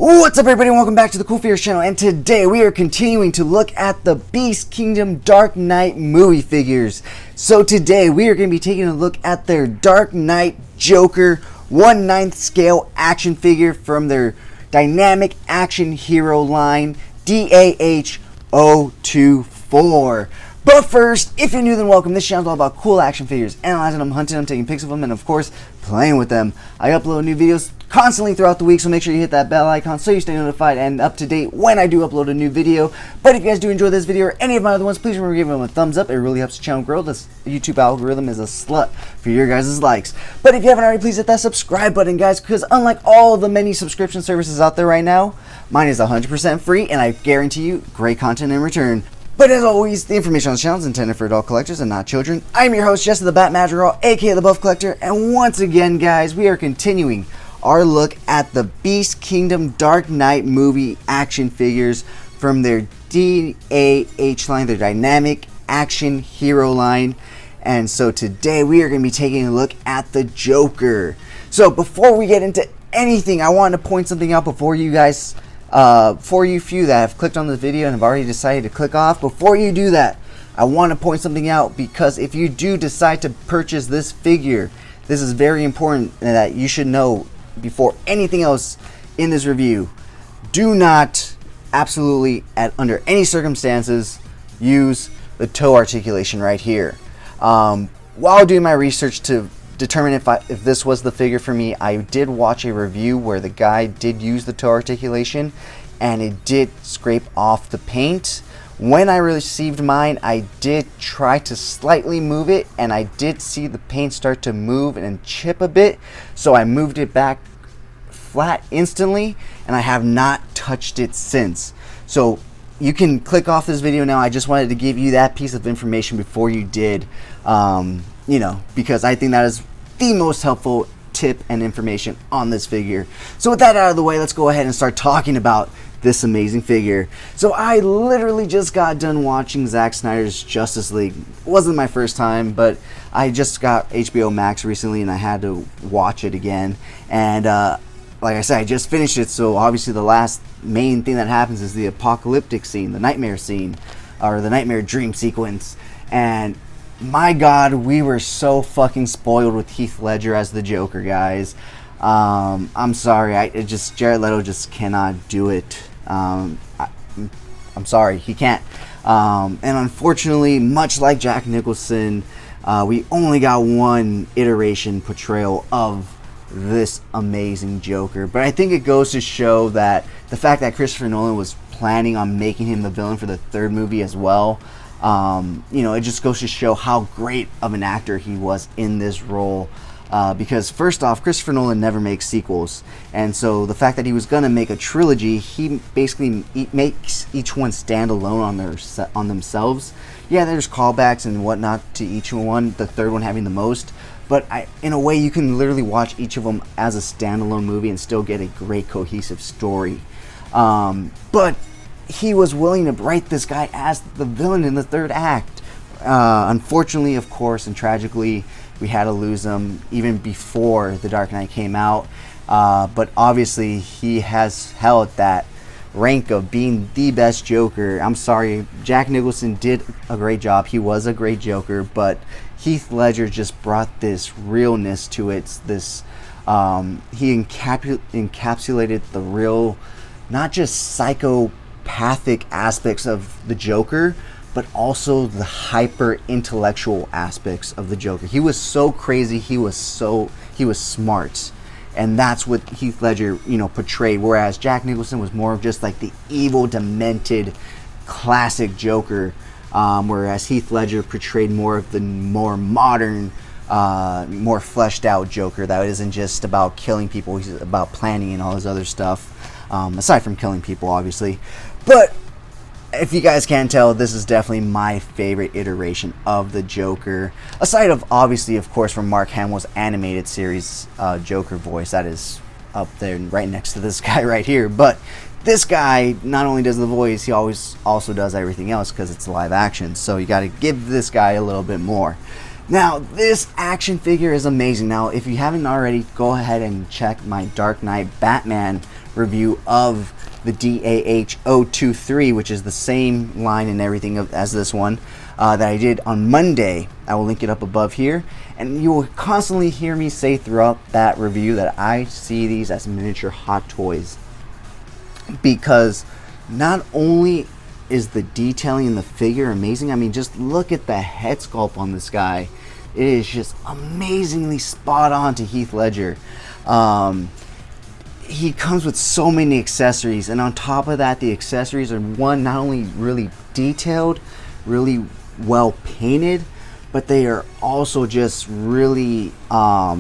What's up, everybody, and welcome back to the CoolFigurez channel, and today we are continuing to look at the BeastKingdom Dark Knight movie figures. So today we are going to be taking a look at their Dark Knight Joker 1/9 scale action figure from their dynamic action hero line, DAH-024. But first, if you're new, then welcome. This channel is all about cool action figures, analyzing them, hunting them, taking pics of them, and of course, playing with them. I upload new videos constantly throughout the week, so make sure you hit that bell icon so you stay notified and up to date when I do upload a new video. But if you guys do enjoy this video or any of my other ones, please remember giving them a thumbs up. It really helps the channel grow. This YouTube algorithm is a slut for your guys' likes. But if you haven't already, please hit that subscribe button, guys, because unlike all the many subscription services out there right now, mine is 100% free, and I guarantee you great content in return. But as always, the information on the channel is intended for adult collectors and not children. I'm your host, Jesse the Bat Madrigal, aka the Buff Collector, and once again, guys, we are continuing our look at the BeastKingdom Dark Knight movie action figures from their DAH line, their dynamic action hero line. And so today we are going to be taking a look at the Joker. So before we get into anything, I want to point something out before you guys, for you few that have clicked on this video and have already decided to click off. Before you do that, I want to point something out, because if you do decide to purchase this figure, this is very important that you should know before anything else in this review. Do not, absolutely, under any circumstances, use the toe articulation right here. While doing my research to determine if this was the figure for me, I did watch a review where the guy did use the toe articulation, and it did scrape off the paint. When I received mine, I did try to slightly move it, and I did see the paint start to move and chip a bit, so I moved it back flat instantly, and I have not touched it since. So you can click off this video now. I just wanted to give you that piece of information before you did, you know, because I think that is the most helpful tip and information on this figure. So with that out of the way, let's go ahead and start talking about this amazing figure. So I literally just got done watching Zack Snyder's Justice League. It wasn't my first time, but I just got HBO Max recently and I had to watch it again. And like I said, I just finished it, so obviously the last main thing that happens is the apocalyptic scene, the nightmare scene, or the nightmare dream sequence. And my god, we were so fucking spoiled with Heath Ledger as the Joker, guys. I'm sorry, Jared Leto just cannot do it. I'm sorry, he can't. And unfortunately, much like Jack Nicholson, we only got one iteration portrayal of this amazing Joker. But I think it goes to show that the fact that Christopher Nolan was planning on making him the villain for the third movie as well, you know, it just goes to show how great of an actor he was in this role. Because first off, Christopher Nolan never makes sequels, and so the fact that he was going to make a trilogy, he basically makes each one stand alone on themselves. Yeah, there's callbacks and whatnot to each one, the third one having the most, but in a way you can literally watch each of them as a standalone movie and still get a great cohesive story. But he was willing to write this guy as the villain in the third act. Unfortunately, of course, and tragically, we had to lose him even before The Dark Knight came out. But obviously, he has held that rank of being the best Joker. I'm sorry, Jack Nicholson did a great job. He was a great Joker, but Heath Ledger just brought this realness to it. This he encapsulated the real, not just psychopathic aspects of the Joker, but also the hyper intellectual aspects of the Joker. He was so crazy, he was smart, and that's what Heath Ledger, you know, portrayed. Whereas Jack Nicholson was more of just like the evil, demented, classic Joker. Whereas Heath Ledger portrayed more of the more modern, more fleshed out Joker that isn't just about killing people, he's about planning and all this other stuff. Aside from killing people, obviously. But if you guys can't tell, this is definitely my favorite iteration of the Joker. Aside of, obviously, of course, from Mark Hamill's animated series Joker voice. That is up there right next to this guy right here. But this guy not only does the voice, he always also does everything else because it's live action. So you got to give this guy a little bit more. Now, this action figure is amazing. Now, if you haven't already, go ahead and check my Dark Knight Batman review of the DAH-024, which is the same line and everything as this one that I did on Monday. I will link it up above here, and you will constantly hear me say throughout that review that I see these as miniature hot toys, because not only is the detailing in the figure amazing, I mean, just look at the head sculpt on this guy. It is just amazingly spot on to Heath Ledger. He comes with so many accessories, and on top of that, the accessories are not only really detailed, really well painted, but they are also just really I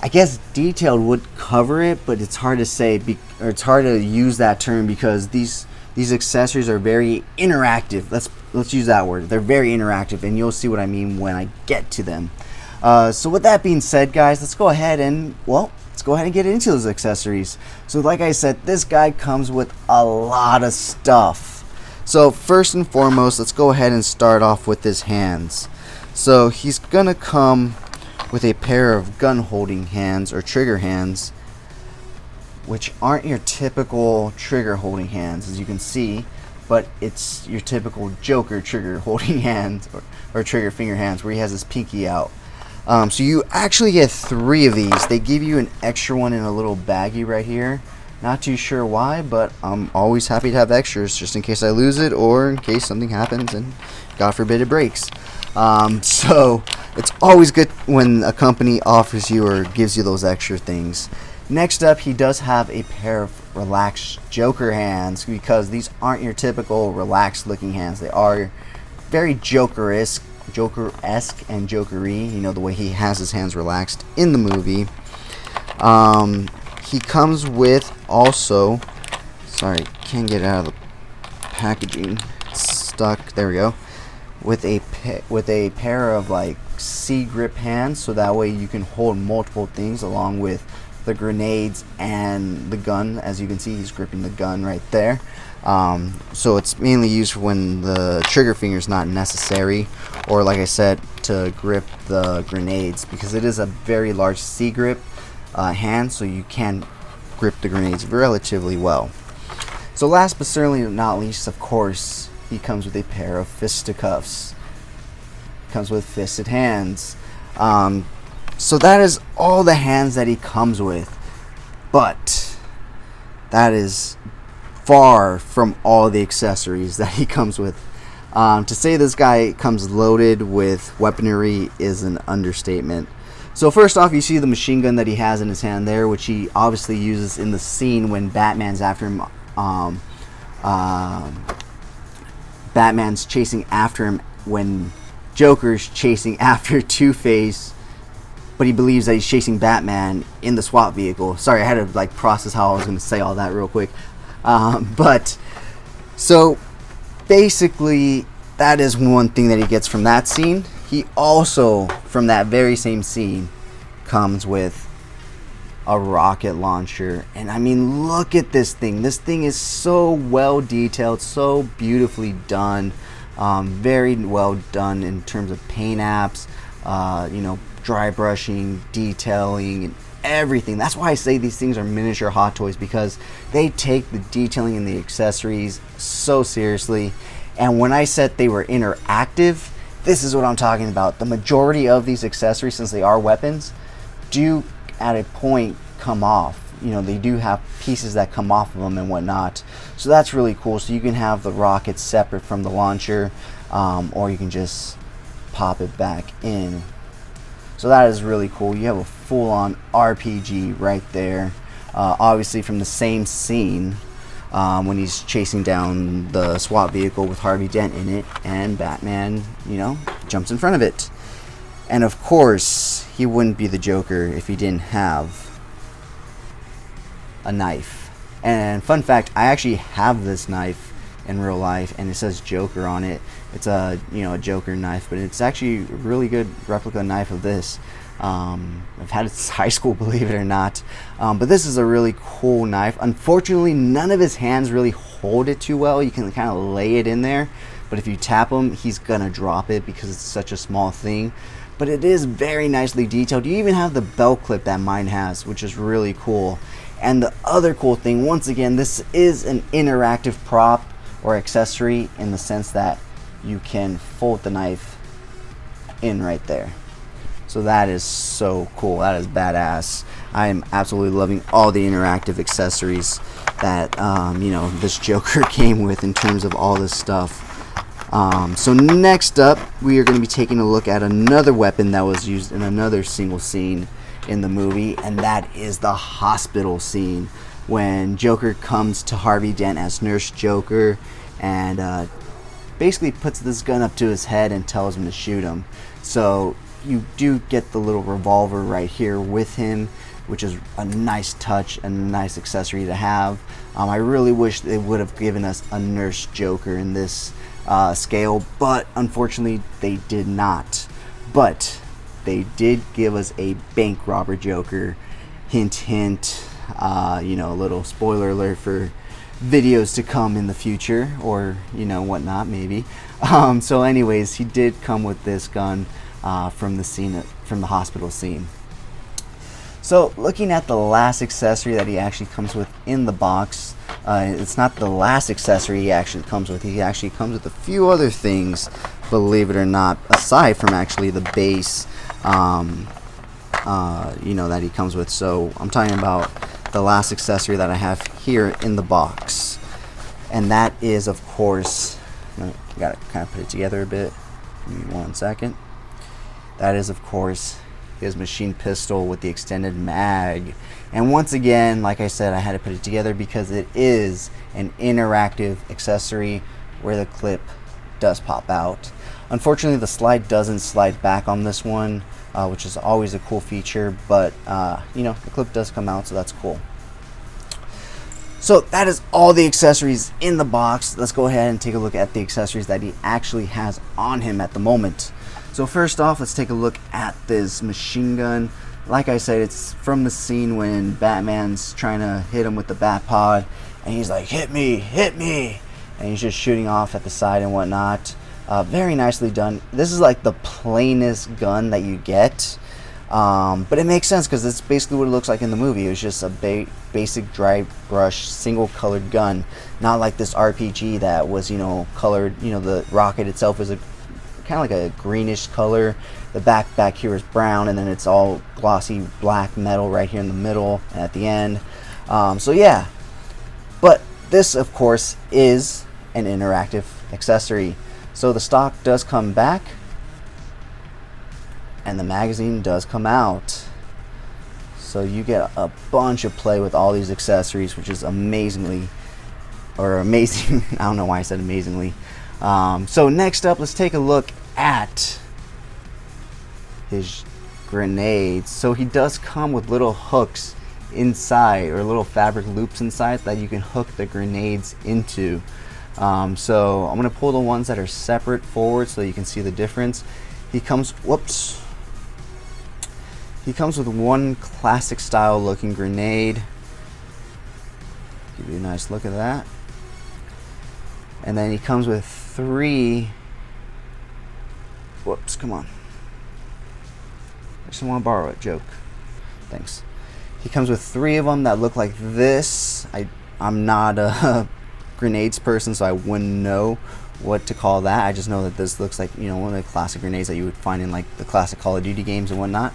guess detailed would cover it, but it's hard to say, or it's hard to use that term, because these accessories are very interactive. Let's use that word. They're very interactive, and you'll see what I mean when I get to them. So with that being said, guys, let's go ahead and get into those accessories. So like I said, this guy comes with a lot of stuff. So first and foremost, let's go ahead and start off with his hands. So he's gonna come with a pair of gun holding hands, or trigger hands, which aren't your typical trigger holding hands, as you can see, but it's your typical Joker trigger holding hands, or trigger finger hands, where he has his pinky out. So you actually get 3 of these. They give you an extra one in a little baggie right here. Not too sure why, but I'm always happy to have extras, just in case I lose it, or in case something happens and God forbid it breaks. So it's always good when a company offers you or gives you those extra things. Next up, he does have a pair of relaxed Joker hands, because these aren't your typical relaxed looking hands. They are very Joker-esque and Joker-y, you know, the way he has his hands relaxed in the movie. He comes with also, sorry, can't get it out of the packaging, it's stuck, there we go, with a pair of like C-grip hands, so that way you can hold multiple things along with the grenades and the gun. As you can see, he's gripping the gun right there. So it's mainly used for when the trigger finger is not necessary, or like I said, to grip the grenades, because it is a very large C-grip hand, so you can grip the grenades relatively well. So last but certainly not least, of course, he comes with a pair of fisticuffs. Comes with fisted hands. So that is all the hands that he comes with, but that is far from all the accessories that he comes with. To say this guy comes loaded with weaponry is an understatement. So first off, you see the machine gun that he has in his hand there, which he obviously uses in the scene when Batman's after him. Batman's chasing after him when Joker's chasing after Two-Face, but he believes that he's chasing Batman in the SWAT vehicle. Sorry, I had to like process how I was going to say all that real quick. But so basically, that is one thing that he gets from that scene. He also, from that very same scene, comes with a rocket launcher. And I mean, look at this thing. This thing is so well detailed, so beautifully done. Very well done in terms of paint apps, you know, dry brushing, detailing, and everything. That's why I say these things are miniature hot toys, because they take the detailing and the accessories so seriously. And when I said they were interactive, this is what I'm talking about. The majority of these accessories, since they are weapons, do at a point come off. You know, they do have pieces that come off of them and whatnot. So that's really cool. So you can have the rocket separate from the launcher, or you can just pop it back in. So that is really cool. You have a full-on RPG right there. Obviously from the same scene, when he's chasing down the SWAT vehicle with Harvey Dent in it, and Batman, you know, jumps in front of it. And of course, he wouldn't be the Joker if he didn't have a knife. And fun fact, I actually have this knife in real life, and it says Joker on it. It's a, you know, a Joker knife, but it's actually a really good replica knife of this. I've had it since high school, believe it or not. But this is a really cool knife. Unfortunately, none of his hands really hold it too well. You can kind of lay it in there, but if you tap him, he's gonna drop it because it's such a small thing. But it is very nicely detailed. You even have the belt clip that mine has, which is really cool. And the other cool thing, once again, this is an interactive prop or accessory in the sense that you can fold the knife in right there. So that is so cool. That is badass. I am absolutely loving all the interactive accessories that you know, this Joker came with in terms of all this stuff. So next up, we are going to be taking a look at another weapon that was used in another single scene in the movie, and that is the hospital scene when Joker comes to Harvey Dent as Nurse Joker and basically puts this gun up to his head and tells him to shoot him. So you do get the little revolver right here with him, which is a nice touch and a nice accessory to have. I really wish they would have given us a Nurse Joker in this scale, but unfortunately they did not. But they did give us a bank robber Joker. Hint, hint. You know, a little spoiler alert for videos to come in the future, or you know, whatnot, maybe. So anyways, he did come with this gun from the hospital scene. So looking at the last accessory that he actually comes with in the box, it's not the last accessory he actually comes with. He actually comes with a few other things, believe it or not, aside from actually the base, you know, that he comes with. So I'm talking about the last accessory that I have here in the box, and that is, of course, gotta kind of put it together a bit. Give me 1 second. That is, of course, his machine pistol with the extended mag. And once again, like I said, I had to put it together because it is an interactive accessory where the clip does pop out. Unfortunately, the slide doesn't slide back on this one, which is always a cool feature, but you know, the clip does come out, so that's cool. So that is all the accessories in the box. Let's go ahead and take a look at the accessories that he actually has on him at the moment. So first off, let's take a look at this machine gun. Like I said, it's from the scene when Batman's trying to hit him with the bat pod, and he's like, hit me, and he's just shooting off at the side and whatnot. Very nicely done. This is like the plainest gun that you get, but it makes sense because it's basically what it looks like in the movie. It was just a basic dry brush single colored gun, not like this RPG that was, you know, colored. You know, the rocket itself is a kind of like a greenish color. The back here is brown, and then it's all glossy black metal right here in the middle and at the end. So yeah, but this of course is an interactive accessory. So the stock does come back, and the magazine does come out. So you get a bunch of play with all these accessories, which is amazing. I don't know why I said amazingly. So next up, let's take a look at his grenades. So he does come with little hooks inside, or little fabric loops inside that you can hook the grenades into. So I'm going to pull the ones that are separate forward so you can see the difference. He comes with one classic style looking grenade. Give you a nice look at that. And then he comes with 3. Whoops, come on. I just want to borrow it, joke. Thanks. He comes with 3 of them that look like this. I'm not a grenades person, so I wouldn't know what to call that. I just know that this looks like, you know, one of the classic grenades that you would find in like the classic Call of Duty games and whatnot.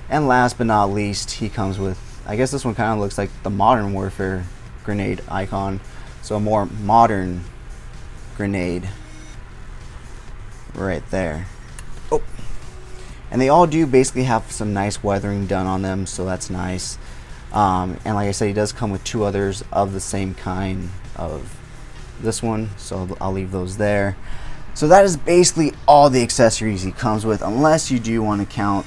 And last but not least, he comes with, I guess this one kind of looks like the Modern Warfare grenade icon, so a more modern grenade right there. Oh, and they all do basically have some nice weathering done on them, so that's nice. And like I said, he does come with 2 others of the same kind of this one, so I'll leave those there. So that is basically all the accessories he comes with, unless you do want to count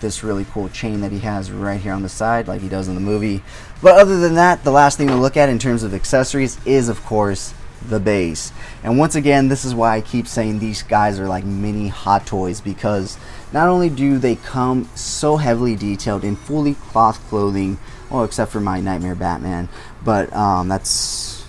this really cool chain that he has right here on the side like he does in the movie. But other than that, the last thing to look at in terms of accessories is, of course, the base. And once again, this is why I keep saying these guys are like mini Hot Toys, because not only do they come so heavily detailed in fully cloth clothing, well, except for my Nightmare Batman, but that's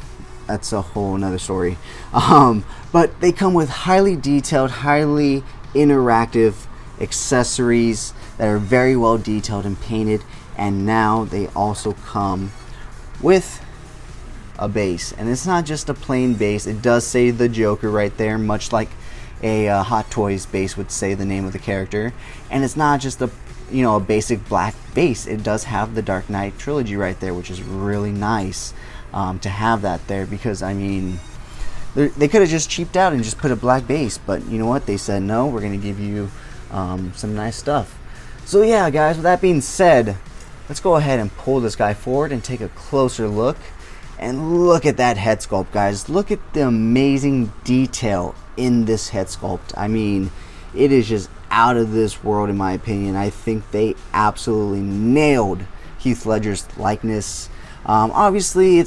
a whole nother story. But they come with highly detailed, highly interactive accessories that are very well detailed and painted, and now they also come with a base, and it's not just a plain base. It does say the Joker right there, much like a Hot Toys base would say the name of the character. And it's not just a a basic black base. It does have the Dark Knight trilogy right there, which is really nice to have that there, because I mean, they could have just cheaped out and just put a black base, but you know what, they said no, we're gonna give you some nice stuff. So yeah guys, with that being said, let's go ahead and pull this guy forward and take a closer look. And look at that head sculpt, guys. Look at the amazing detail in this head sculpt. I mean, it is just out of this world in my opinion. I think they absolutely nailed Heath Ledger's likeness. Obviously,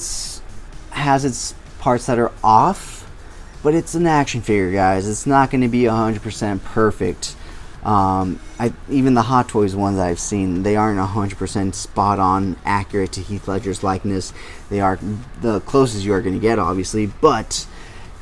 has its parts that are off, but it's an action figure, guys. It's not going to be 100% perfect. Even the Hot Toys ones I've seen, they aren't 100% spot on accurate to Heath Ledger's likeness. They are the closest you are going to get, obviously, but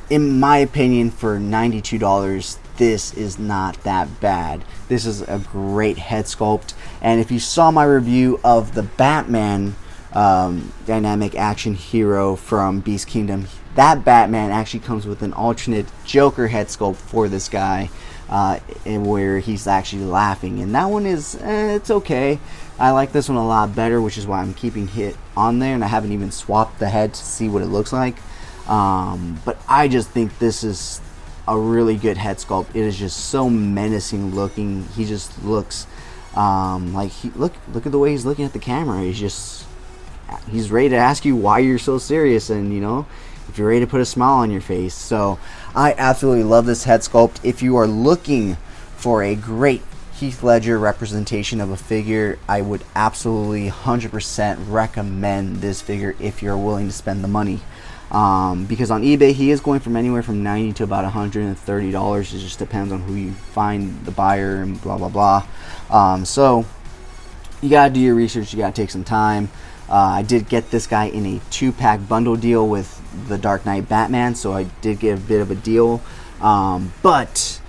in my opinion, for $92, this is not that bad. This is a great head sculpt, and if you saw my review of the Batman dynamic action hero from BeastKingdom, that Batman actually comes with an alternate Joker head sculpt for this guy. Where he's actually laughing, and that one is it's okay. I like this one a lot better, which is why I'm keeping it on there, and I haven't even swapped the head to see what it looks like. But I just think this is a really good head sculpt. It is just so menacing looking. He just looks like look at the way he's looking at the camera. He's ready to ask you why you're so serious, and if you're ready to put a smile on your face. So I absolutely love this head sculpt. If you are looking for a great Heath Ledger representation of a figure, I would absolutely 100% recommend this figure if you're willing to spend the money. Because on eBay he is going from anywhere from $90 to about $130. It just depends on who you find, the buyer, and blah blah blah. So you gotta do your research, you gotta take some time. I did get this guy in a 2-pack bundle deal with the Dark Knight Batman, so I did get a bit of a deal. But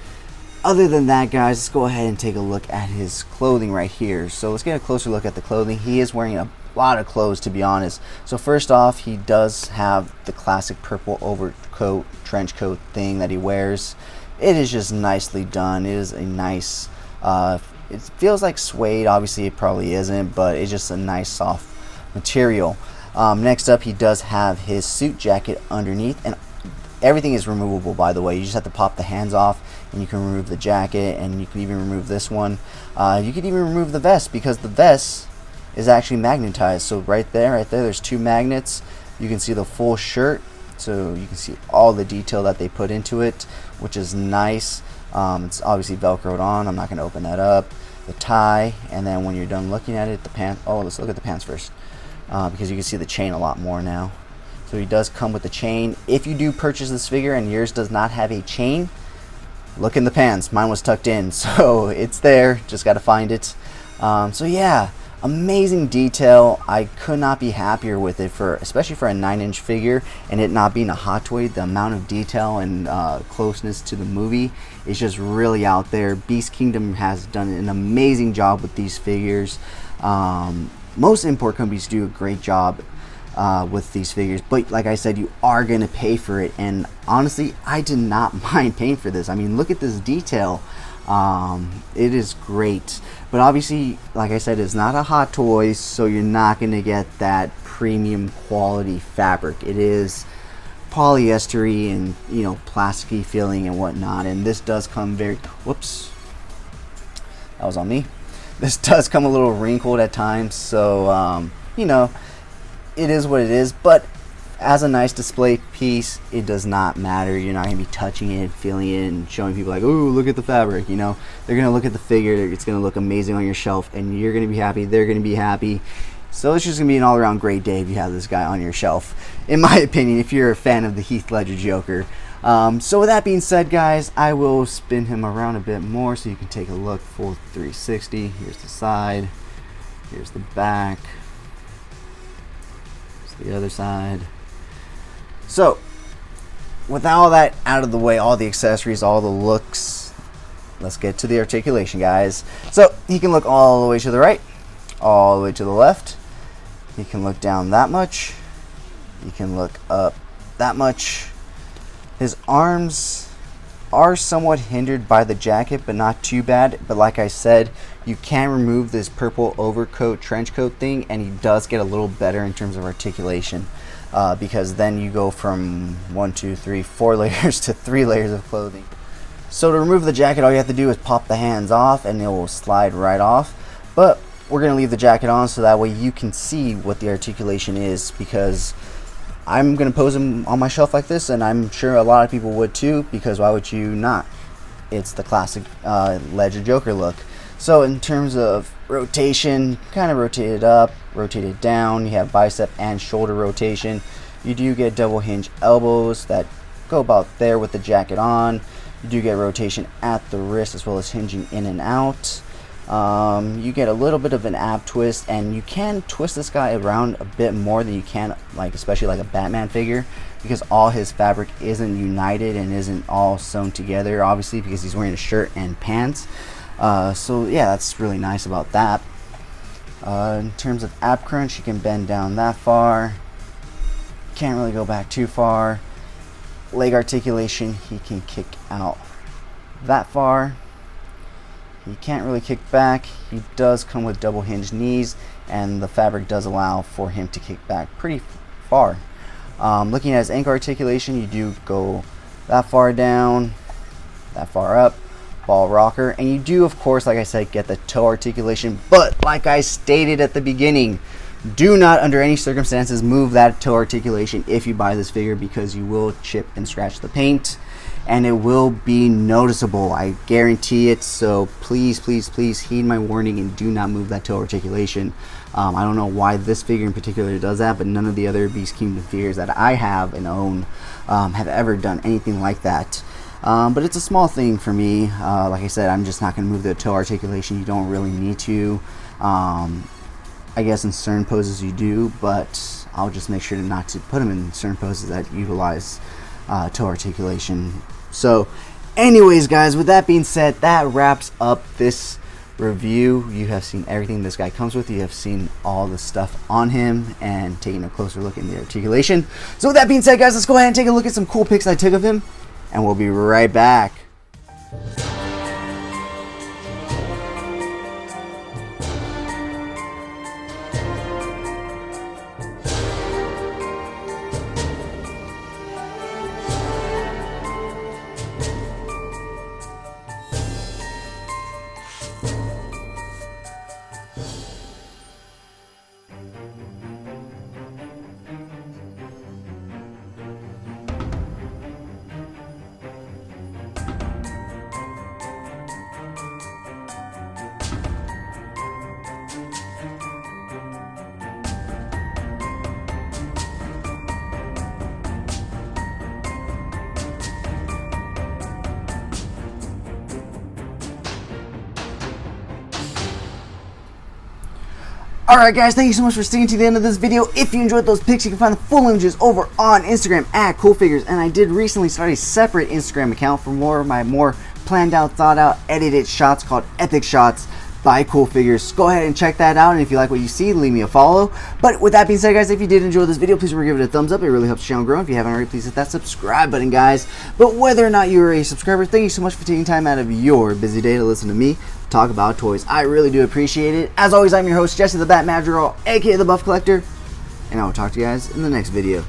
other than that, guys, let's go ahead and take a look at his clothing right here. So let's get a closer look at the clothing. He is wearing a lot of clothes, to be honest. So first off, he does have the classic purple overcoat, trench coat thing that he wears. It is just nicely done. It is a nice, it feels like suede. Obviously it probably isn't, but it's just a nice soft material. Next up, he does have his suit jacket underneath, and everything is removable, by the way. You just have to pop the hands off and you can remove the jacket, and you can even remove this one. You can even remove the vest, because the vest is actually magnetized. So right there there's 2 magnets. You can see the full shirt, so you can see all the detail that they put into it, which is nice. It's obviously velcroed on. I'm not going to open that up. The tie, and then when you're done looking at it, the pants. Oh, let's look at the pants first. Because you can see the chain a lot more now. So he does come with the chain. If you do purchase this figure and yours does not have a chain, look in the pants. Mine was tucked in, so it's there. Just got to find it. So yeah, amazing detail. I could not be happier with it, especially for a 9-inch figure, and it not being a Hot Toy. The amount of detail and closeness to the movie is just really out there. BeastKingdom has done an amazing job with these figures. Most import companies do a great job with these figures, but like I said, you are going to pay for it, and honestly, I did not mind paying for this. I mean, look at this detail. It is great, but obviously, like I said, it's not a Hot Toys, so you're not going to get that premium quality fabric. It is polyestery and plasticky feeling and whatnot, and this does come whoops, that was on me. This does come a little wrinkled at times, so it is what it is. But as a nice display piece, it does not matter. You're not going to be touching it, feeling it, and showing people like, "Ooh, look at the fabric." They're going to look at the figure. It's going to look amazing on your shelf, and you're going to be happy. They're going to be happy. So it's just going to be an all-around great day if you have this guy on your shelf, in my opinion, if you're a fan of the Heath Ledger Joker. So with that being said, guys, I will spin him around a bit more so you can take a look. Full 360. Here's the side. Here's the back. Here's the other side. So with all that out of the way, all the accessories, all the looks, let's get to the articulation, guys. So he can look all the way to the right, all the way to the left. He can look down that much. He can look up that much. His arms are somewhat hindered by the jacket, but not too bad. But like I said, you can remove this purple overcoat, trench coat thing, and he does get a little better in terms of articulation, because then you go from 1, 2, 3, 4 layers to 3 layers of clothing. So to remove the jacket, all you have to do is pop the hands off and it will slide right off. But we're going to leave the jacket on so that way you can see what the articulation is, because I'm going to pose him on my shelf like this, and I'm sure a lot of people would too, because why would you not? It's the classic Ledger Joker look. So in terms of rotation, kind of rotate it up, rotate it down. You have bicep and shoulder rotation. You do get double hinge elbows that go about there with the jacket on. You do get rotation at the wrist as well as hinging in and out. You get a little bit of an ab twist, and you can twist this guy around a bit more than you can, like especially like a Batman figure, because all his fabric isn't united and isn't all sewn together, obviously, because he's wearing a shirt and pants. So yeah, that's really nice about that. In terms of ab crunch, you can bend down that far. Can't really go back too far. Leg articulation, he can kick out that far. He can't really kick back. He does come with double hinge knees, and the fabric does allow for him to kick back pretty far. Looking at his ankle articulation, you do go that far down, that far up, ball rocker, and you do, of course, like I said, get the toe articulation. But like I stated at the beginning, do not under any circumstances move that toe articulation if you buy this figure, because you will chip and scratch the paint, and it will be noticeable, I guarantee it. So please, please, please heed my warning and do not move that toe articulation. I don't know why this figure in particular does that, but none of the other BeastKingdom figures that I have and own have ever done anything like that. But it's a small thing for me. Like I said, I'm just not going to move the toe articulation. You don't really need to. I guess in certain poses you do, but I'll just make sure not to put them in certain poses that utilize toe articulation. So anyways, guys, with that being said, that wraps up this review. You have seen everything this guy comes with. You have seen all the stuff on him and taking a closer look in the articulation. So with that being said, guys, let's go ahead and take a look at some cool pics I took of him, and we'll be right back. Alright guys, thank you so much for sticking to the end of this video. If you enjoyed those pics, you can find the full images over on Instagram at CoolFigurez. And I did recently start a separate Instagram account for more of my more planned out, thought out, edited shots called Epic Shots by CoolFigurez. Go ahead and check that out, and if you like what you see, leave me a follow. But with that being said, guys, if you did enjoy this video, please remember to give it a thumbs up. It really helps the channel grow. If you haven't already, please hit that subscribe button, guys. But whether or not you're a subscriber, thank you so much for taking time out of your busy day to listen to me talk about toys. I really do appreciate it. As always, I'm your host, Jesse the Bat Madrigal, aka the Buff Collector, and I will talk to you guys in the next video.